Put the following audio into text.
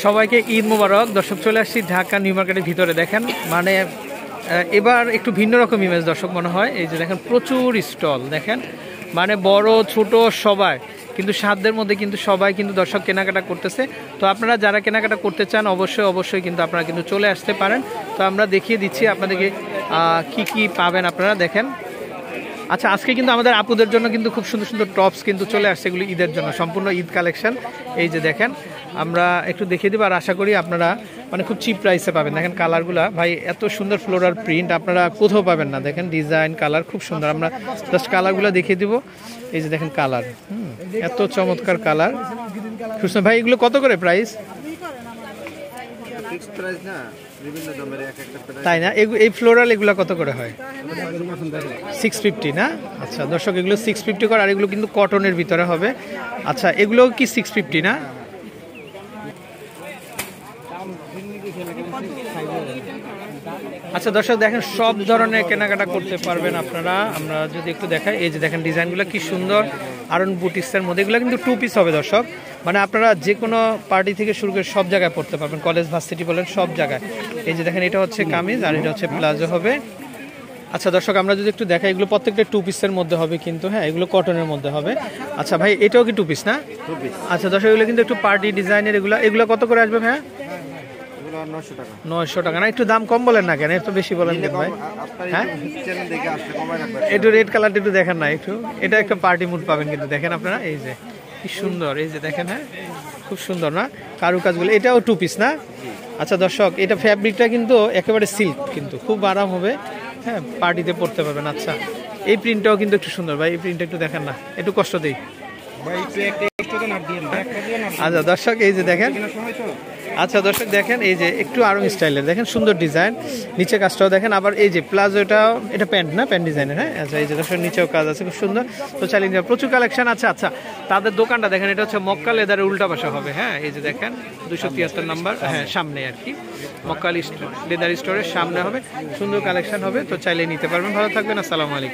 সবাইকে ঈদ মোবারক। দর্শক চলে আসছি ঢাকা নিউ মার্কেটের ভিতরে। দেখেন মানে এবার একটু ভিন্ন রকম ইমেজ দর্শক মনে হয়। এই যে দেখেন প্রচুর স্টল, দেখেন মানে বড় ছোট সবাই কিন্তু সাধ্যের মধ্যে কিন্তু সবাই কিন্তু দর্শক কেনাকাটা করতেছে। তো আপনারা যারা কেনাকাটা করতে চান অবশ্যই কিন্তু আপনারা কিন্তু চলে আসতে পারেন। তো আমরা দেখিয়ে দিচ্ছি আপনাদেরকে কি কি পাবেন আপনারা দেখেন। আচ্ছা, আজকে কিন্তু আমাদের আপুদের জন্য কিন্তু খুব সুন্দর সুন্দর টপস কিন্তু চলে আসছে, এগুলো ঈদের জন্য সম্পূর্ণ ঈদ কালেকশন। এই যে দেখেন আমরা একটু দেখিয়ে দিব, আর আশা করি আপনারা মানে খুব চিপ প্রাইসে পাবেন। দেখেন কালারগুলা ভাই এত সুন্দর ফ্লোরাল প্রিন্ট আপনারা কোথাও পাবেন না। দেখেন ডিজাইন কালার খুব সুন্দর, আমরা জাস্ট কালারগুলো দেখিয়ে দিব। এই যে দেখেন কালার, এত চমৎকার কালার সুন্দর। ভাই এগুলো কত করে প্রাইস? তাই না? এই ফ্লোরাল এগুলো কত করে হয়? 650 না? আচ্ছা দর্শক এগুলো 650 করে, আর এগুলো কিন্তু কটনের ভিতরে হবে। আচ্ছা এগুলো কি 650 না? আচ্ছা দর্শক দেখেন সব ধরনের কেনাকাটা করতে পারবেন আপনারা। আমরা যদি একটু দেখাই, এই যে দেখেন ডিজাইনগুলো কি সুন্দর, আরন বুটিক্সের মধ্যে। এগুলো কিন্তু 2 পিস হবে দর্শক, মানে আপনারা যে কোনো পার্টি থেকে শুরু করে সব জায়গায় পড়তে পারবেন, কলেজ ভার্সিটি বলেন সব জায়গায়। এই যে দেখেন এটা হচ্ছে কামিজ আর এটা হচ্ছে প্লাজো হবে। আচ্ছা দর্শক আমরা যদি একটু দেখাই, এগুলো প্রত্যেকটা 2 পিসের মধ্যে হবে কিন্তু, হ্যাঁ এগুলো কটনের মধ্যে হবে। আচ্ছা ভাই এটাও কি 2 পিস না? 2 পিস। আচ্ছা দর্শক এগুলো কিন্তু একটু পার্টি ডিজাইনের। এগুলো কত করে আসবে ভাই? 900 টাকা না? একটু দাম কম বলেন না কেন, একটু বেশি বলেন কেন ভাই? হ্যাঁ একটু রেড কালারটা একটু দেখেন না একটু, এটা একটা পার্টি মুড পাবেন কিন্তু। দেখেন আপনারা এই যে কি সুন্দর, এই যে দেখেন, হ্যাঁ খুব সুন্দর না কারুকাজগুলো? এটাও 2 পিস না? আচ্ছা দর্শক এটা ফ্যাব্রিকটা কিন্তু একেবারে সিল্ক, কিন্তু খুব আরাম হবে, হ্যাঁ পার্টিতে পড়তে পারবেন। আচ্ছা এই প্রিন্টটাও কিন্তু একটু সুন্দর ভাই, এই প্রিন্টটা একটু দেখেন না, একটু কষ্ট দেই। আচ্ছা দর্শক এই যে দেখেন, আচ্ছা দর্শক দেখেন এই যে একটু আরং স্টাইলের, দেখেন সুন্দর ডিজাইন, নিচে কাজটাও দেখেন। আবার এই যে প্লাজোটাও, এটা প্যান্ট না, প্যান্ট ডিজাইনের। হ্যাঁ আচ্ছা এই যে দর্শক নিচেও কাজ আছে খুব সুন্দর। তো চালিয়ে নিয়ে প্রচুর কালেকশন আছে। আচ্ছা তাদের দোকানটা দেখেন, এটা হচ্ছে মক্কা লেদারের উল্টা পাশে হবে। হ্যাঁ এই যে দেখেন 273 নাম্বার, হ্যাঁ সামনে আর কি মক্কা লেদার স্টোরের সামনে হবে, সুন্দর কালেকশন হবে। তো চাইলে নিতে পারবেন। ভালো থাকবেন, আসসালামু আলাইকুম।